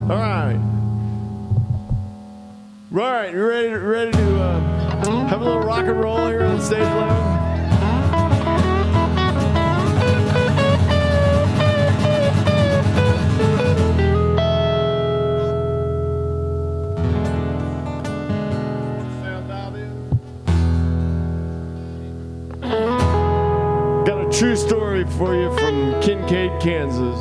All right. All right, you ready to have a little rock and roll here on stage 11? True story for you from Kincaid, Kansas.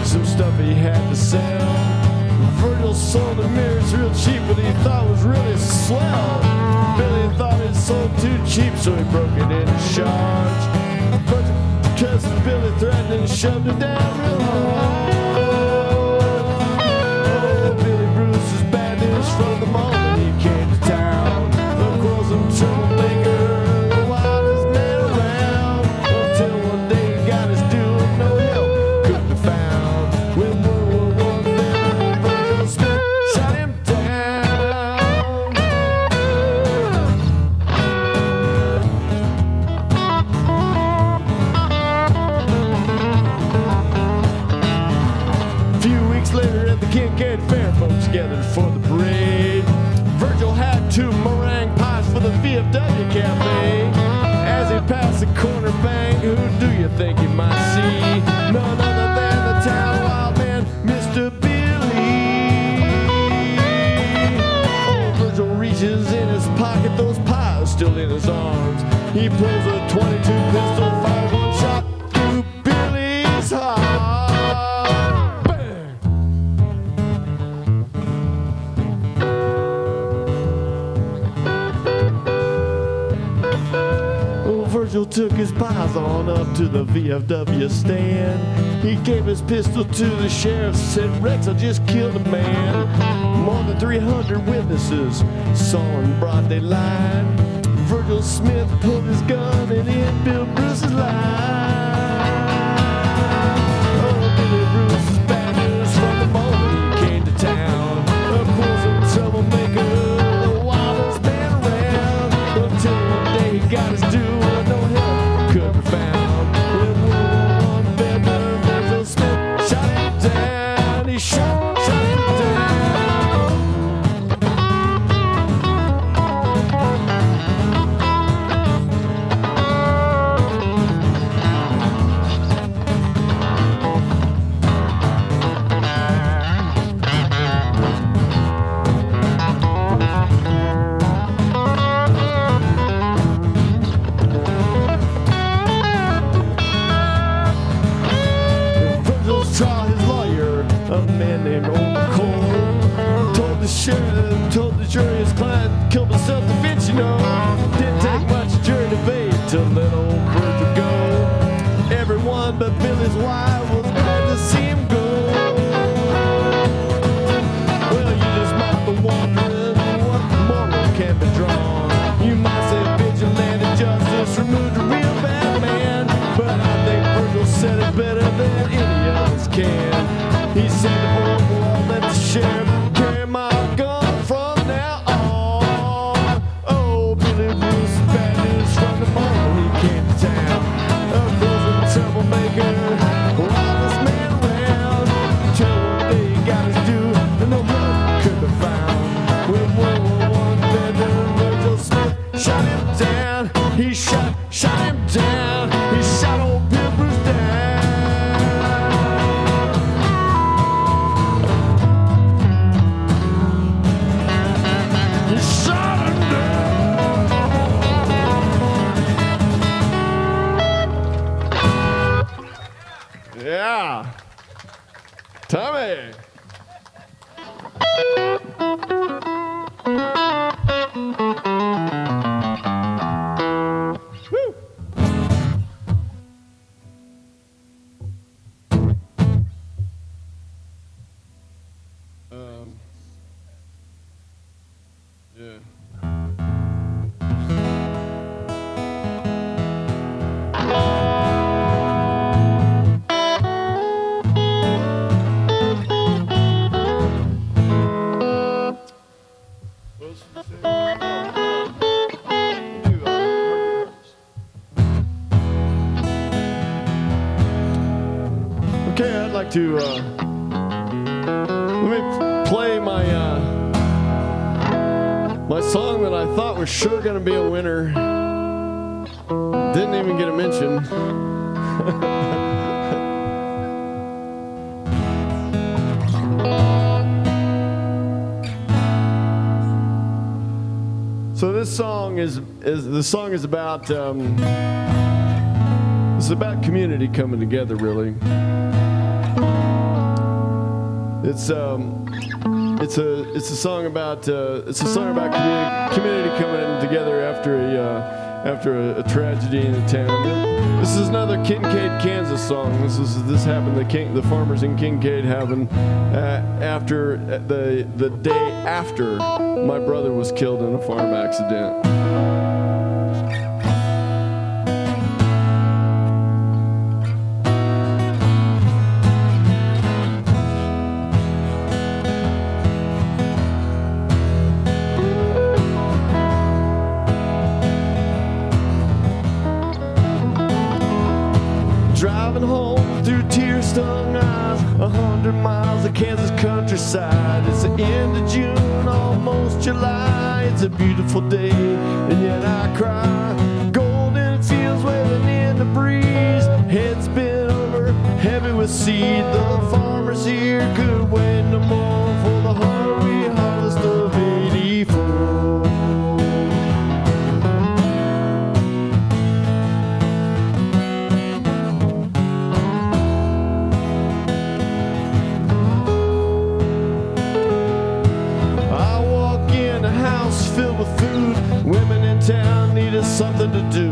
Some stuff he had to sell. Virgil sold the mirrors real cheap, but he thought was really swell. Billy thought it sold too cheap, so he broke it into charge. But because Billy threatened and shoved it down real hard. Oh, Billy Bruce is bad news from the moment he came to town. The quarrelsome troublemaker, the wildest man around. Until one day he got his due and no help could be found. When World War I veteran Virgil Smith shot him down. A few weeks later at the Kincaid Fair, folks gathered for the parade. Virgil had 2 meringue pies for the VFW Cafe. As he passed the corner bang, who do you think he might see? None other than the town wild man, Mr. Billy. Oh, Virgil reaches in his pocket, those pies still in his arms. He pulls a .22 pistol, fires 1 shot through Billy's heart. Bang! Oh, Virgil took his pies on up to the VFW stand. He gave his pistol to the sheriff, said, Rex, I just killed a man. More than 300 witnesses saw in broad daylight. Virgil Smith pulled his gun and hit Bill Bruce's line. Oh, Billy Bruce is bad news from the moment he came to town. A quarrelsome troublemaker, the wildest man around. Until one day he got his due and no help could be found. When World War I veteran Virgil Smith shot him down. He shot him down. Virgil's trial, his lawyer, a man named O'Cole, told the jury his client killed in self-defense, you know. Didn't take much jury debate to let old Virgil go. Everyone but Billy's wife was glad to see him go. Well, you just might be wondering what moral can be drawn. You might say vigilante justice removed a real bad man, but I think Virgil said it better than any of us can. He said, oh, well, let the sheriff carry my gun from now on. to play my my song that I thought was sure going to be a winner. Didn't even get a mention. So this song is about it's about community coming together, really. It's a song about community coming together after a tragedy in the town. This is another Kincaid, Kansas song. This happened. The farmers in Kincaid happened after the day after my brother was killed in a farm accident. Driving home through tear-stung eyes, 100 miles of Kansas countryside. It's the end of June, almost July. It's a beautiful day, and yet I cry. Golden fields waving in the breeze, heads bent over, heavy with seed. The farmers here could wait no more for the hungry harvest of '84. Filled with food, women in town needed something to do.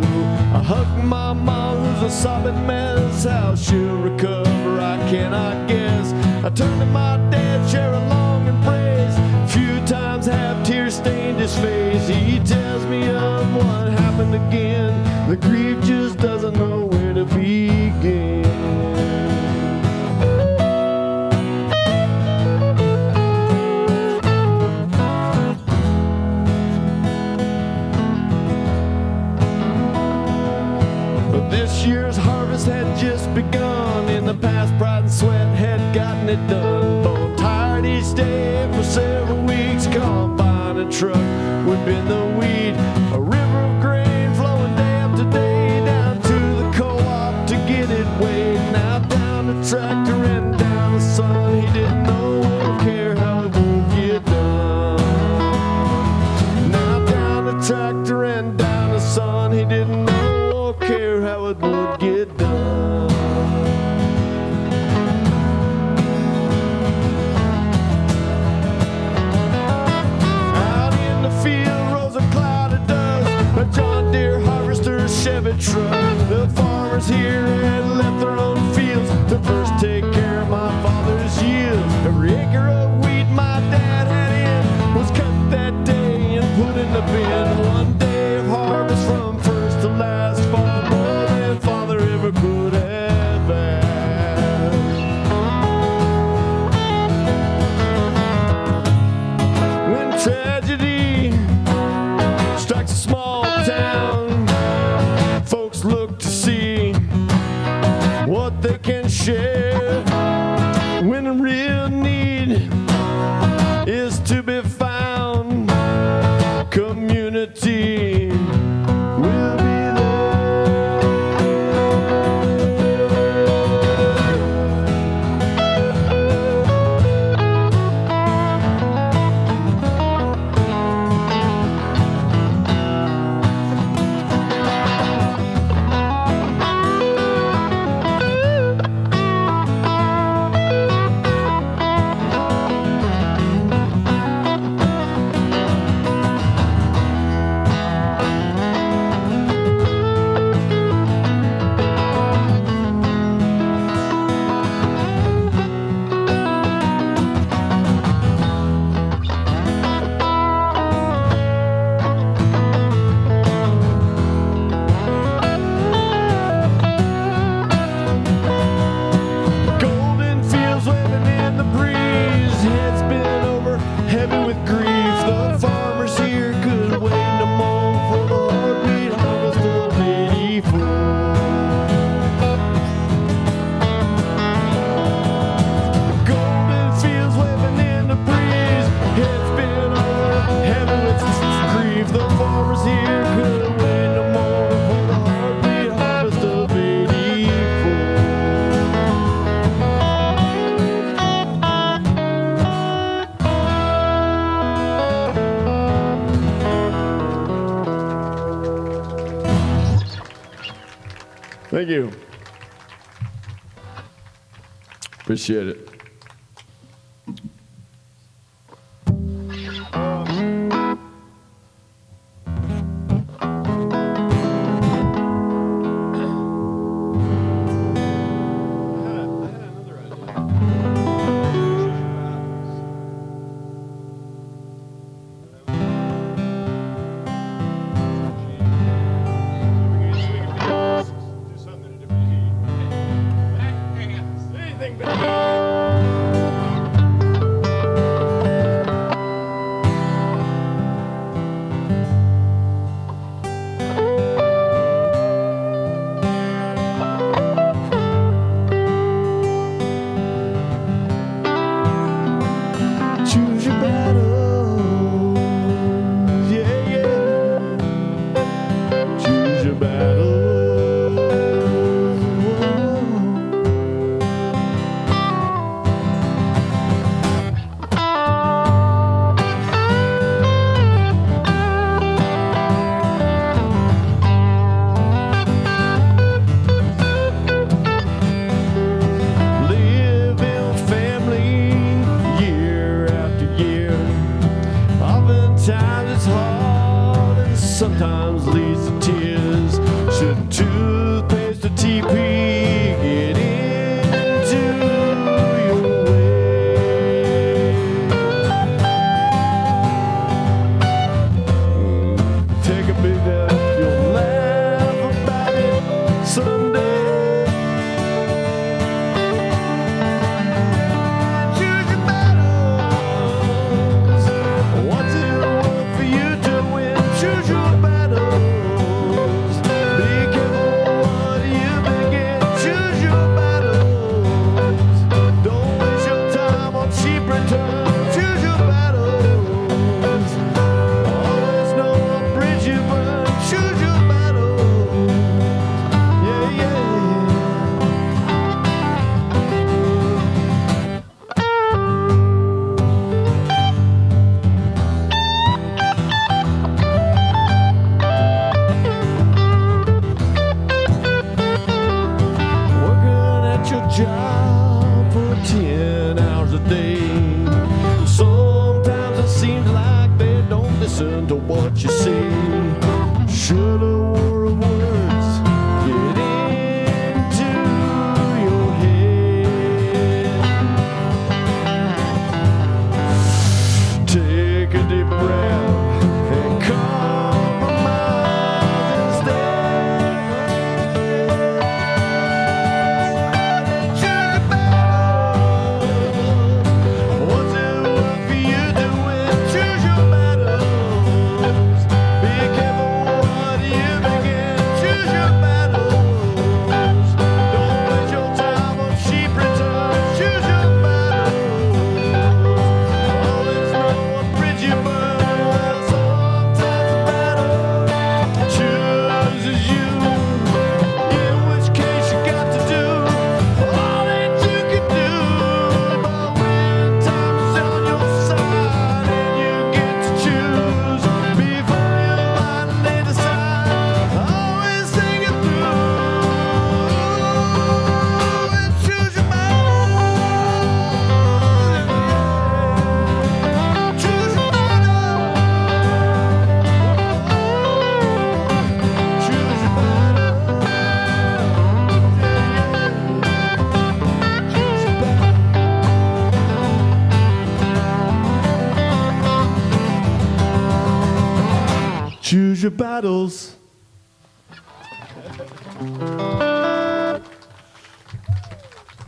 I hugged my mom, who's a sobbing mess. How she'll recover, I cannot guess. I turned to my dad, share a long embrace. Few times have tears stained his face. He tells me of what happened again. The grief just doesn't know where to begin. This year's harvest had just begun. In the past, pride and sweat had gotten it done. Bone tired each day for several weeks. Combine and truck would bend the wheat. A river of grain flowing day after day down to the co-op to get it weighed. Now down the tractor and down the sun. He didn't know or care how it would get done. Now down the tractor and down the sun. He didn't know care how it would get done. Out in the field rose a cloud of dust, a John Deere harvester's Chevy truck. The farmers here had left their own fields to first take care of my father's yields. Every acre of wheat my dad had in was cut that day and put in the bin. One day of harvest from first to last, far more than father ever could have asked. When tragedy strikes a small town, folks look to see what they can share. When the real need is to be found, community will be Thank you. Appreciate it. Choose your battle, yeah, yeah. Choose your battle. Live in family year after year. Oftentimes it's hard and sometimes leads to tears. Should toothpaste or TP get into your way? Take a big nap, you'll laugh about it someday. Choose your battles. What's it worth for you to win? Choose your battles. Be careful what you begin. Choose your battles. Don't waste your time on cheap returns. Choose your battles. Always know what bridge you burn. Choose your battles. Yeah, yeah, working at your job for 10 hours a day. Sometimes it seems like they don't listen to what you say. Should a war of words get into your head? Take a deep breath and compromise instead. Choose your battles. What's it worth for you to win? Choose your battles. Be careful what you begin. Choose your battles. Don't waste your time on cheap returns. Choose your battles. Always know what bridge you burn. Well, sometimes a battle chooses you. In which case you got to do all that you can do. But when time's on your side and you get to choose before you finally decide, always think it through and choose your battle. Choose your battle. Choose your battle. Choose your battle. Choose your battles.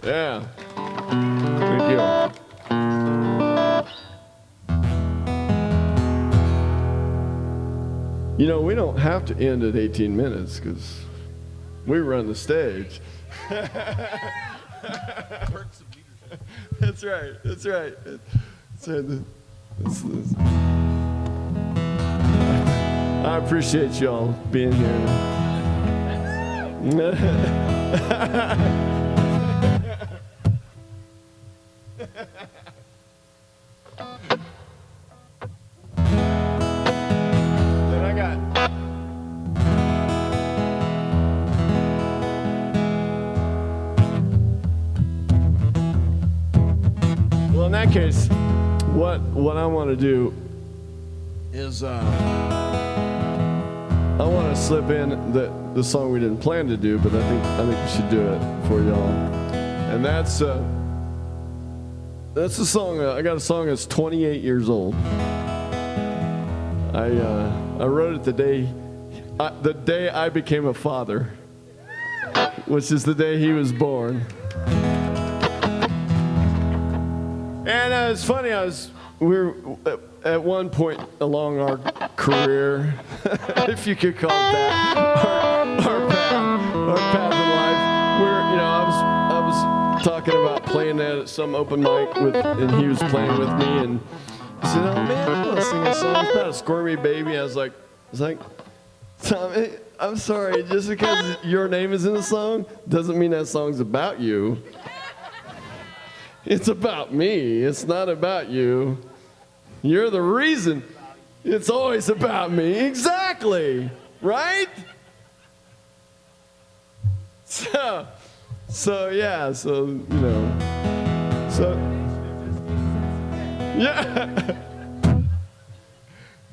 Yeah. Thank you. You know, we don't have to end at 18 minutes because we run the stage. That's right. That's right. I appreciate y'all being here. Then I got case, what I want to do is I want to slip in the song we didn't plan to do, but I think we should do it for y'all. And that's a song. I got a song that's 28 years old. I wrote it the day I became a father, which is the day he was born. And it's funny, we were at one point along our career, if you could call it that, our path in life, where I was talking about playing that at some open mic and he was playing with me, and he said, "Oh man, I want to sing a song. It's about a squirmy baby." I was like, "Tommy, I'm sorry, just because your name is in the song doesn't mean that song's about you. It's about me. It's not about you. You're the reason. It's always about me." Exactly. Right? So yeah, yeah.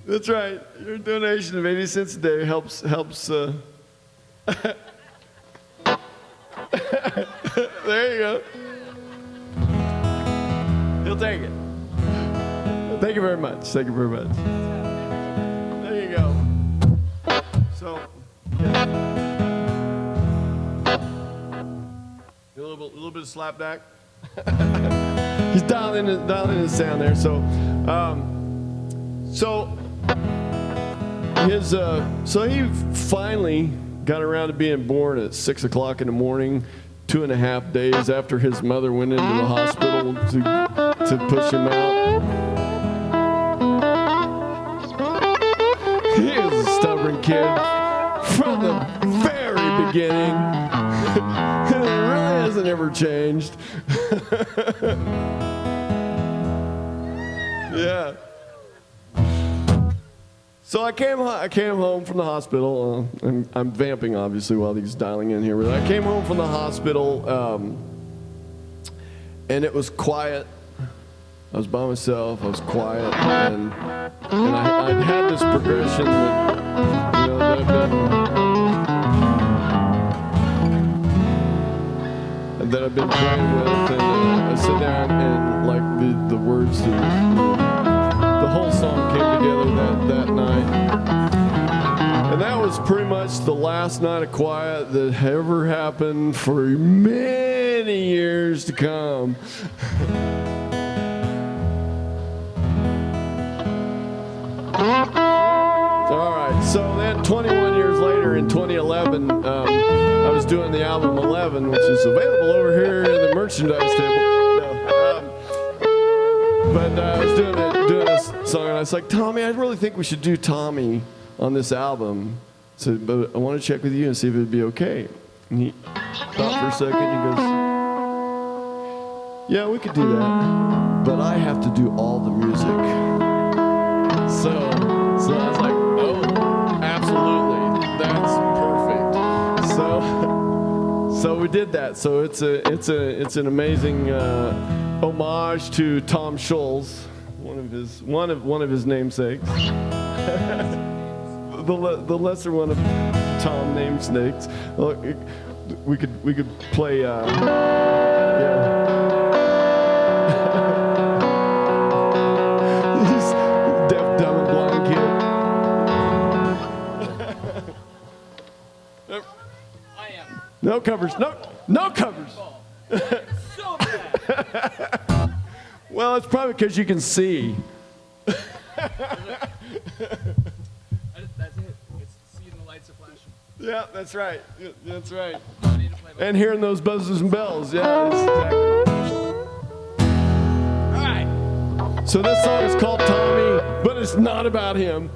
That's right. Your donation of 80 cents a day helps. There you go. He'll take it. Thank you very much. Thank you very much. There you go. So, yeah. A little bit of slapback. He's dialing in the sound there. So he finally got around to being born at 6 o'clock in the morning, 2.5 days after his mother went into the hospital to push him out. He is a stubborn kid from the very beginning. It really hasn't ever changed. Yeah. So I came home from the hospital. I'm vamping, obviously, while he's dialing in here. But I came home from the hospital, and it was quiet. I was by myself. I was quiet, and I'd had this progression that I've been playing with, and I sit down and like the words to the whole song came together that night, and that was pretty much the last night of quiet that ever happened for many years to come. All right, so then 21 years later, in 2011, I was doing the album 11, which is available over here in the merchandise table. But I was doing this song, and I was like, "Tommy, I really think we should do Tommy on this album. So, but I want to check with you and see if it'd be okay." And he thought for a second, he goes, "Yeah, we could do that, but I have to do all the music." So I was like, "Oh, absolutely, that's perfect." So we did that. So it's an amazing homage to Tom Scholz, one of his namesakes, the lesser one of Tom namesakes. We could play. Yeah. No covers. No covers. So bad. Well, it's probably because you can see. That's it. It's seeing the lights are flashing. Yeah, that's right. Yeah, that's right. And hearing those buzzers and bells. Yeah, that's exactly. All right. So this song is called Tommy, but it's not about him.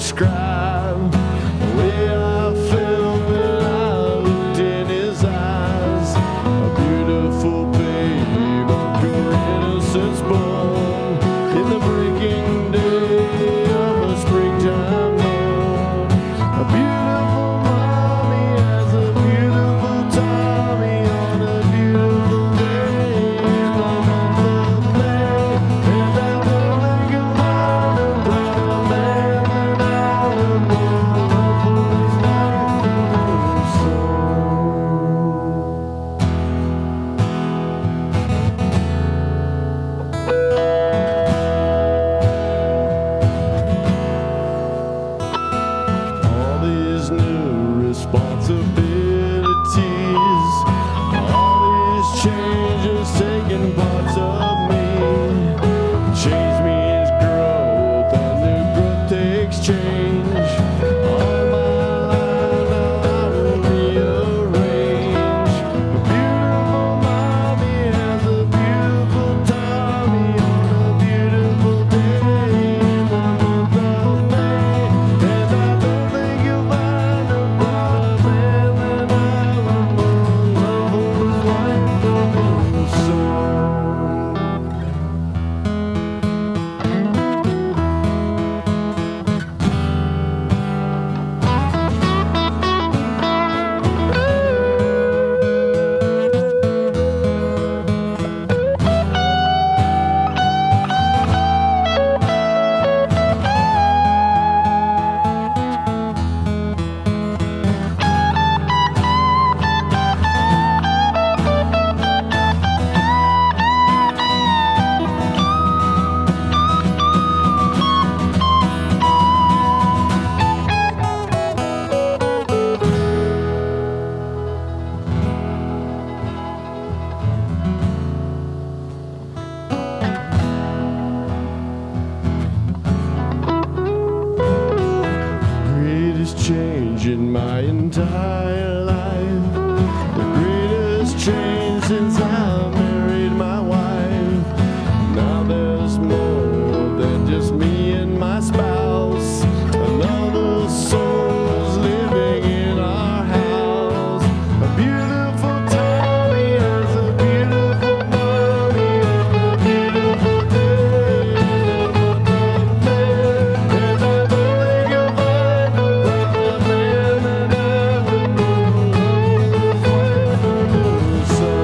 describe the way I felt when I looked in his eyes. A beautiful babe of pure innocence born in the breaking day of a springtime dawn. A beautiful mommy has a beautiful Tommy on a beautiful day in the month of May. And I don't think you'll find a better man than I would want for his life and all these new responsibilities, all these changes taking parts of me. Change means growth, and new growth takes change. All my life now I will rearrange. A beautiful mommy has a beautiful Tommy on a beautiful day in the month of May. And I don't think you'll find a better man than I would want love for his wife and his son. Greatest change in my entire life. The greatest change since I married my wife. Now there's more than just me and my spouse. Another soul's living in our house. A beautiful Tommy has a beautiful mommy and a beautiful day in the month of May. And I don't think you'll find a better man than I would want his wife and his son.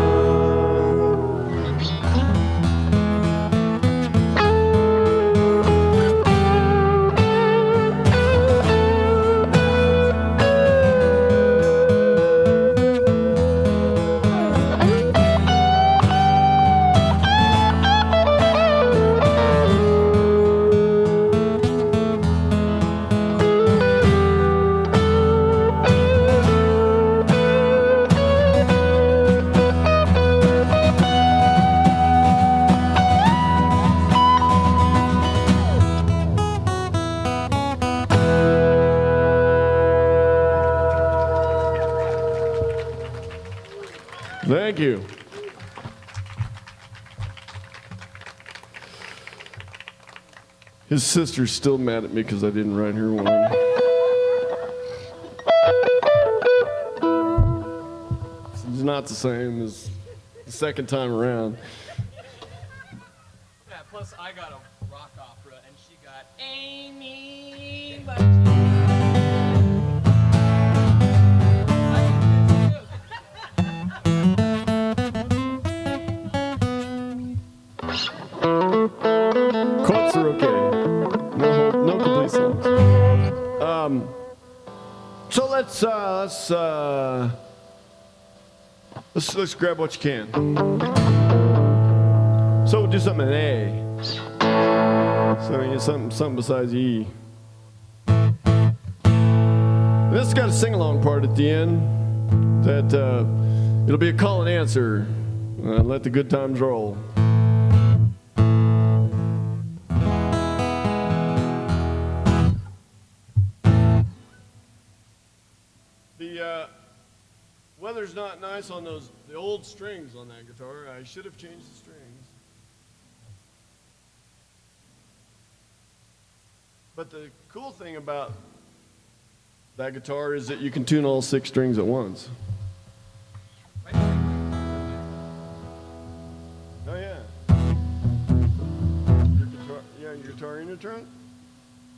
Thank you. His sister's still mad at me because I didn't write her one. It's not the same as the second time around. Yeah, plus I got a rock opera and she got Amy. Quotes are okay. No complete songs. So let's grab what you can. So we'll do something in A. So something besides E. This has got a sing-along part at the end that it'll be a call and answer. Let the good times roll. The weather's not nice on the old strings on that guitar. I should have changed the strings. But the cool thing about that guitar is that you can tune all 6 strings at once. Right. Oh yeah. Your guitar in your trunk?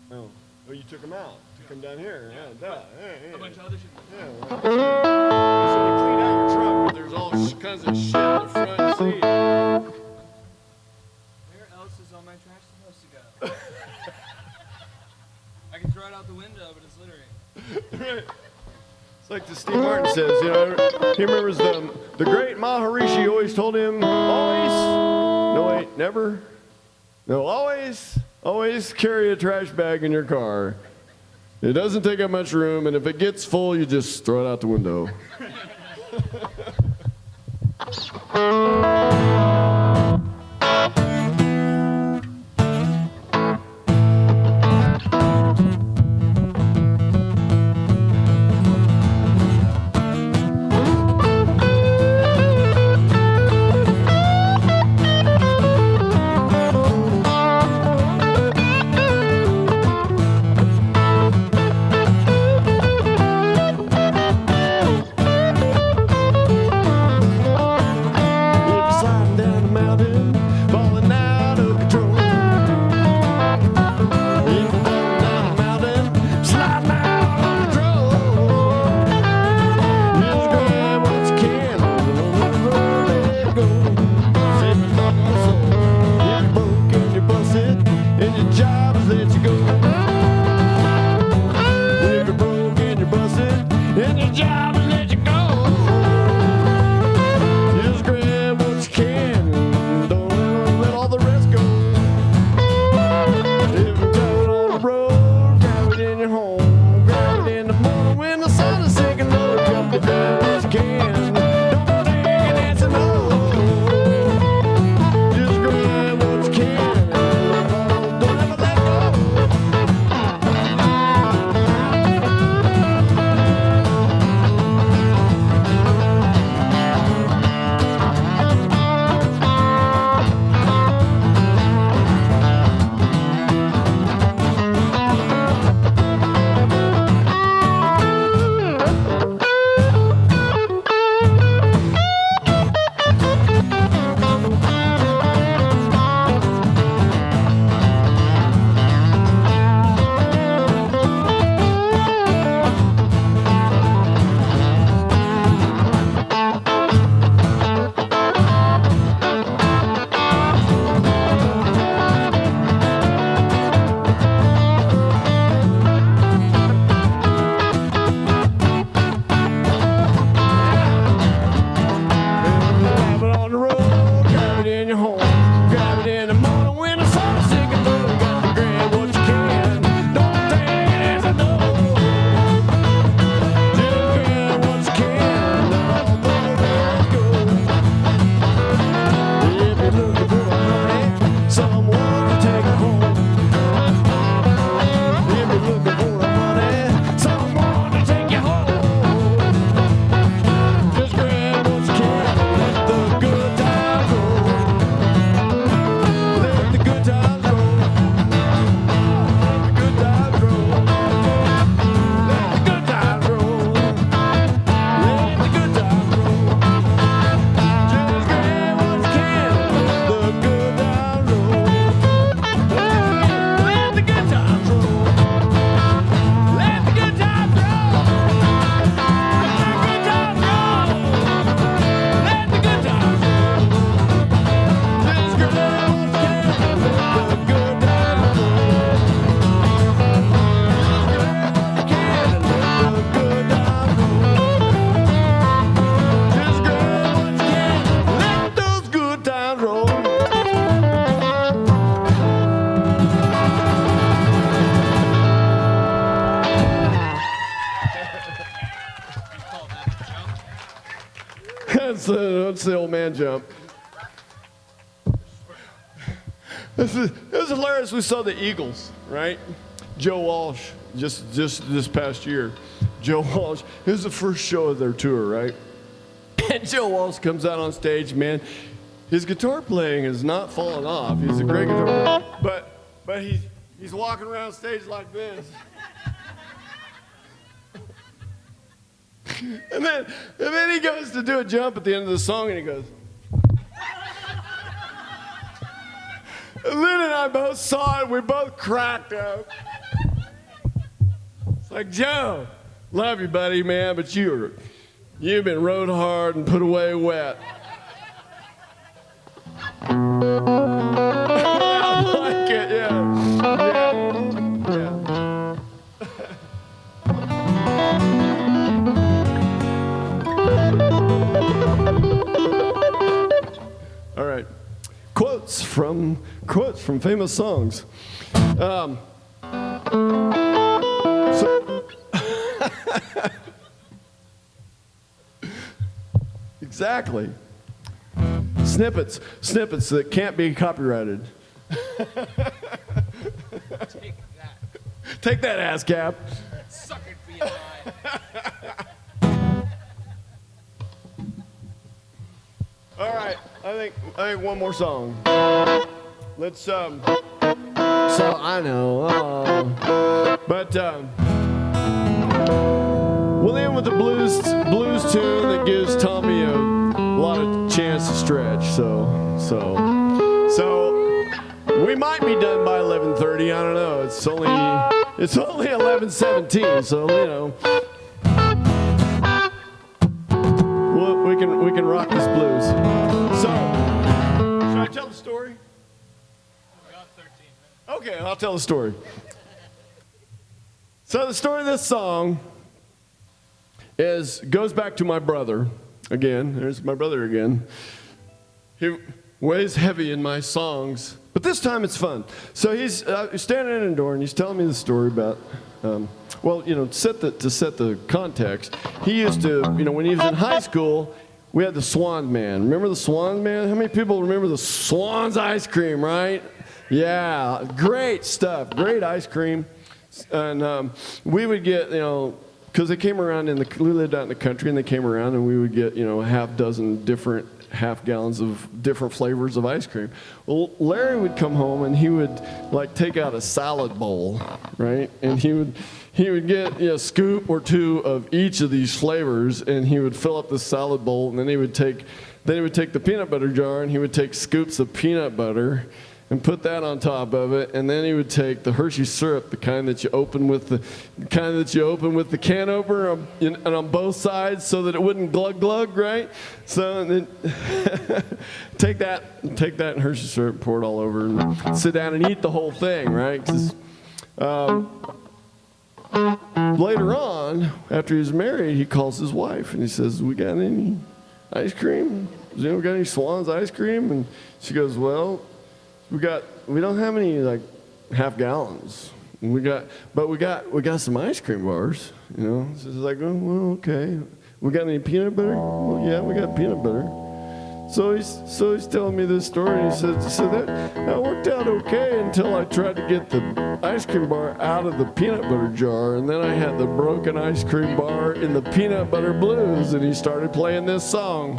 Oh. Oh, you took them out. Took them down here. Yeah, that. A bunch of other shit. Yeah. So you clean out your trunk, but there's all kinds of shit in the front seat. Where else is all my trash supposed to go? I can throw it out the window, but it's littering. Right. It's like the Steve Martin says, you know, he remembers the great Maharishi always told him, always carry a trash bag in your car. It doesn't take up much room, and if it gets full, you just throw it out the window. That's the old man jump. It was hilarious. We saw the Eagles, right? Joe Walsh, just this past year. Joe Walsh, it was the first show of their tour, right? And Joe Walsh comes out on stage, man. His guitar playing has not fallen off. He's a great guitar player. But He's walking around stage like this. And then he goes to do a jump at the end of the song, and he goes. And Lynn and I both saw it. We both cracked up. It's like, Joe, love you, buddy, man, but you've been rode hard and put away wet. I like it, yeah. All right. Quotes from famous songs. Exactly. Snippets that can't be copyrighted. Take that, ASCAP. Suck it, BMI. All right, I think one more song. Let's so I know, but we'll end with the blues tune that gives Tommy a lot of chance to stretch. So we might be done by 11:30. I don't know. It's only 11:17. So you know. We can rock this blues. So, should I tell the story? We got 13 minutes. Okay, I'll tell the story. So the story of this song goes back to my brother again. There's my brother again. He weighs heavy in my songs, but this time it's fun. So he's standing in a door and he's telling me the story about. To set the context, he used to, when he was in high school, we had the Swan Man. Remember the Swan Man? How many people remember the Swan's ice cream, right? Yeah, great stuff, great ice cream. And we would get, because they came around we lived out in the country, and they came around, and we would get, a half dozen different half gallons of different flavors of ice cream. Well, Larry would come home and he would take out a salad bowl, right? And he would get a scoop or two of each of these flavors, and he would fill up the salad bowl, and then he would take the peanut butter jar and he would take scoops of peanut butter and put that on top of it, and then he would take the Hershey syrup, the kind that you open with the can opener, and on both sides so that it wouldn't glug glug, right? So then take that Hershey syrup, pour it all over, and sit down and eat the whole thing, right? 'Cause, later on, after he was married, he calls his wife and he says, "We got any ice cream? Does anyone got any Swan's ice cream?" And she goes, "Well, we don't have any half gallons. We got some ice cream bars, So it's like, "Oh, well, okay. We got any peanut butter?" "Well, yeah, we got peanut butter." So he's telling me this story, and he said that worked out okay until I tried to get the ice cream bar out of the peanut butter jar, and then I had the broken ice cream bar in the peanut butter blues, and he started playing this song.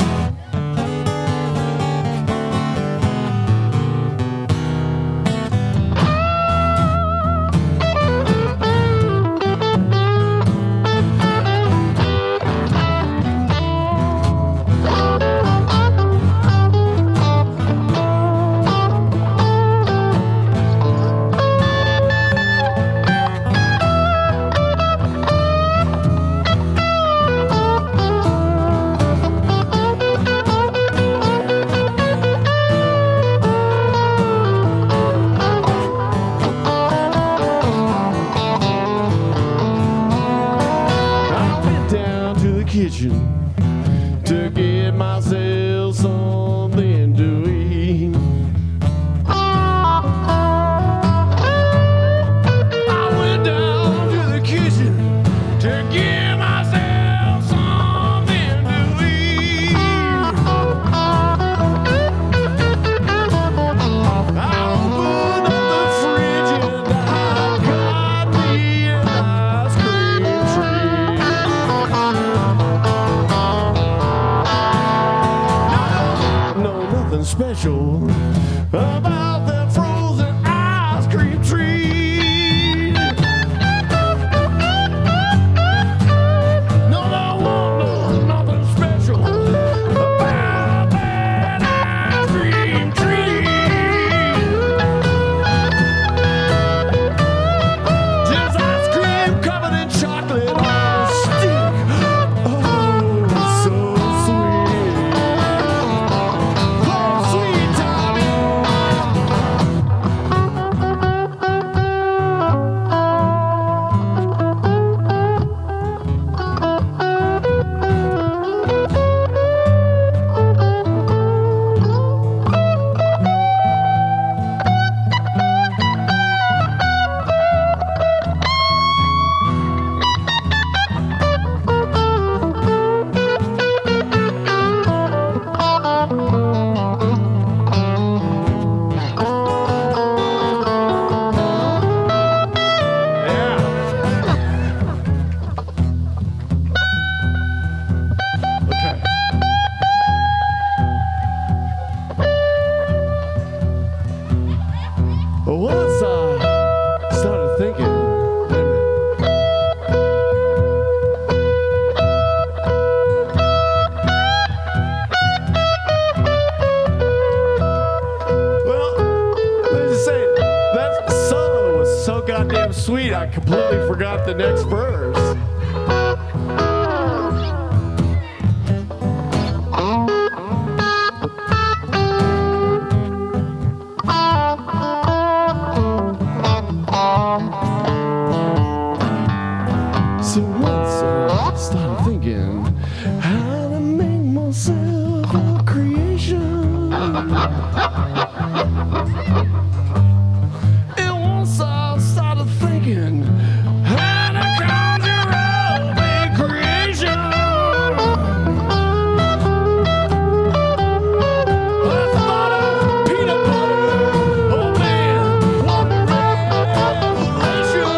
Once I started thinking, wait a minute. Well, let me just say, that solo was so goddamn sweet, I completely forgot the next verse. So once I started thinking how to make myself a creation. And once I started thinking how to conjure up a creation. I thought of peanut butter. Oh man, what a revelation.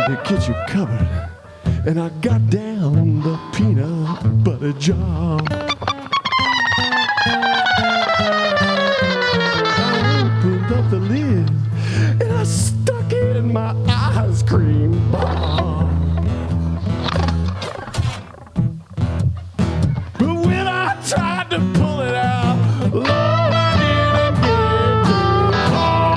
The kitchen cupboard, and I got down the peanut butter jar. I opened up the lid, and I stuck it in my ice cream bar. But when I tried to pull it out, Lord, I didn't get too far.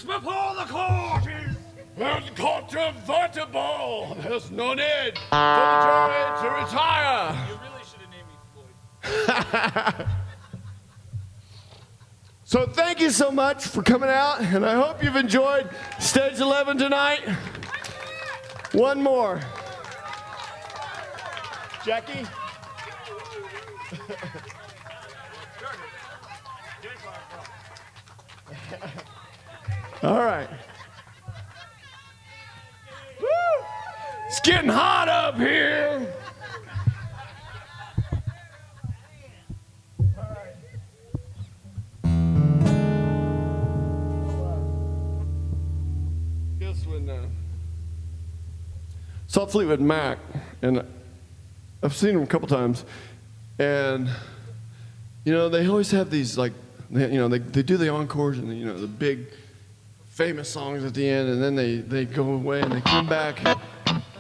before the court is controvertible. There's no need for the jury to retire. You really should have named me Floyd. So thank you so much for coming out, and I hope you've enjoyed Stage 11 tonight. One more. Jackie? All right. Woo! It's getting hot up here. Saw Fleetwood Mac, and I've seen him a couple times, and you know they always have these like, they do the encores and the big famous songs at the end, and then they go away and they come back,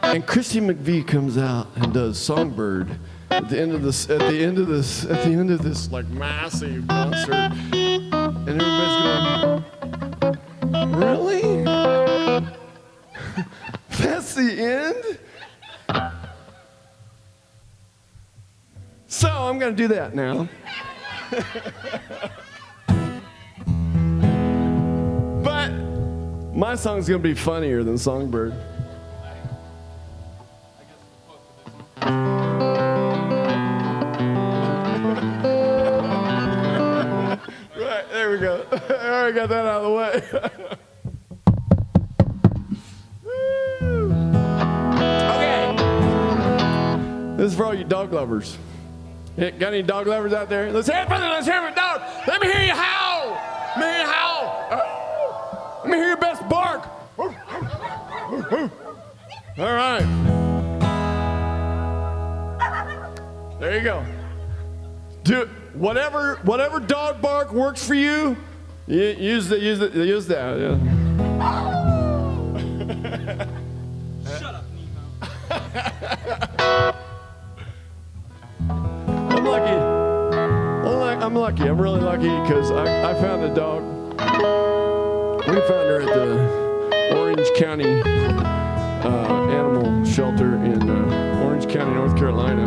and Christy McVie comes out and does Songbird at the end of this like massive concert, and everybody's going, really? That's the end? So I'm going to do that now. But my song's going to be funnier than Songbird. Right, there we go. I already got that out of the way. This is for all you dog lovers. Hey, got any dog lovers out there? Let's hear it for the dog. Let me hear you howl. Let me hear you howl. Let me hear your best bark. All right. There you go. Do whatever dog bark works for you. Use that. Yeah. Shut up, Nemo. I'm lucky. I'm really lucky because I found a dog. We found her at the Orange County Animal Shelter in Orange County, North Carolina.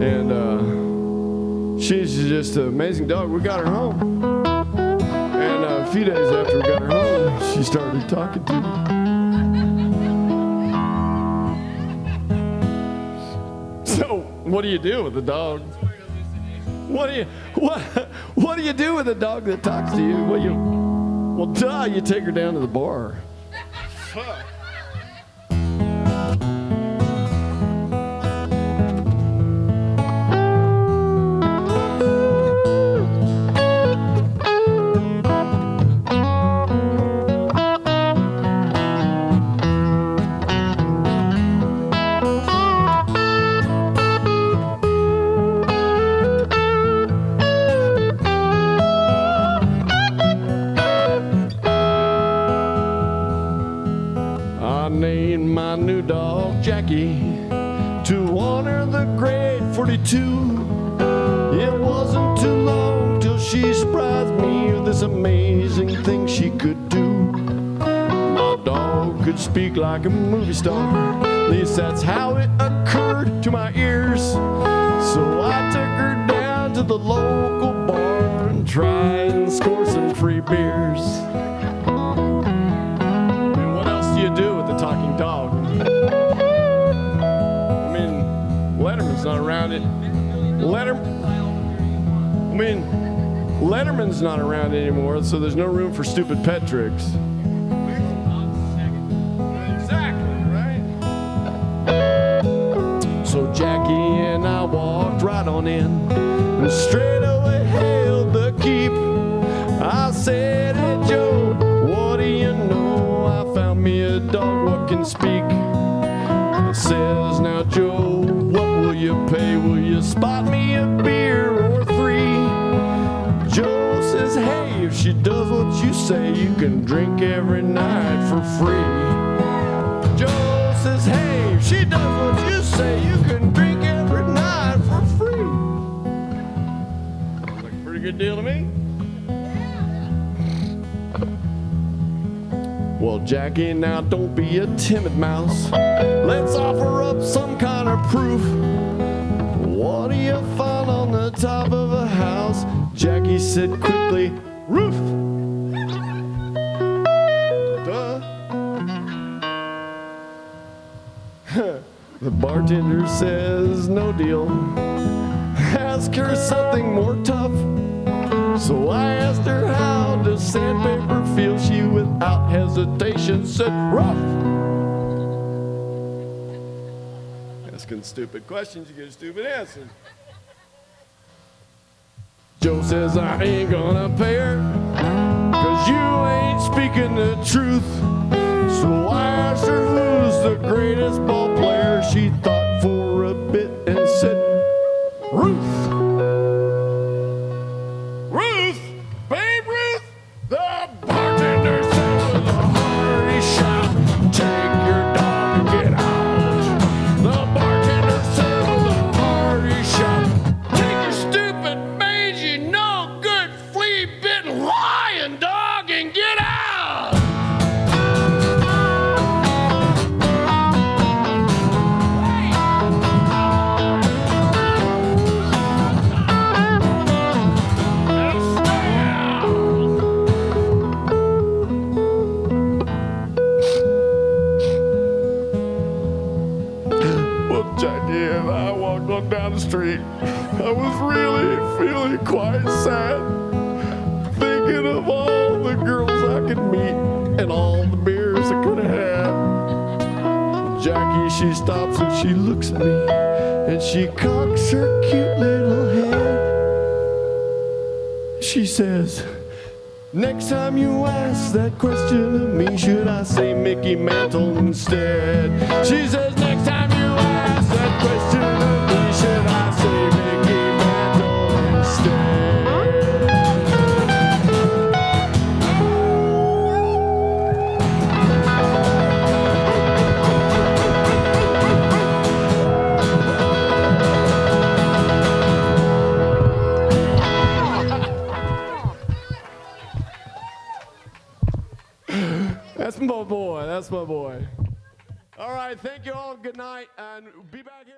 And she's just an amazing dog. We got her home. And a few days after we got her home, she started talking to me. So, what do you do with a dog? What do you do with a dog that talks to you? Well, duh, you take her down to the bar. Fuck. To honor the great 42. It wasn't too long till she surprised me with this amazing thing she could do. My dog could speak like a movie star. At least that's how it occurred to my ears. So I took her down to the local bar and tried and score some free beers. And what else do you do with a talking dog? Letterman's not around it. Letterman's not around anymore, so there's no room for stupid pet tricks. Exactly, right? So Jackie and I walked right on in and straight away hailed the keep. I said, "Hey Joe, what do you know? I found me a dog what can speak." It says, "Now Joe, what will you pay? Will you spot me a beer or three?" Joe says, "Hey, if she does what you say, you can drink every night for free." Joe says, "Hey, if she does what you say, you can drink every night for free." Sounds like a pretty good deal to me. Well, Jackie, now don't be a timid mouse. Let's offer up some kind of proof. What do you find on the top of a house? Jackie said quickly, roof. Duh. The bartender says no deal. Ask her something more tough. So I asked her how does sandpaper feel. She without hesitation said rough. Asking stupid questions, you get a stupid answer. Joe says I ain't gonna pay her, 'cause you ain't speaking the truth. So I asked her who's the greatest ball player. She thought for a bit and said Ruth. Ruth, Babe Ruth. The bartender said with a hearty shout, take your dog and get out. The bartender said with a hearty shout, take your stupid, mangy, no good, flea-bitten, lying dog and get out. Jackie and I walked on down the street. I was really feeling quite sad, thinking of all the girls I could meet and all the beers I could have had. Jackie, she stops and she looks at me and she cocks her cute little head. She says, next time you ask that question of me, should I say Mickey Mantle instead? She says, next time you ask that question of me, should I say Mickey Mantle instead? That's my boy. That's my boy. All right. Thank you all. Good night. And be back here.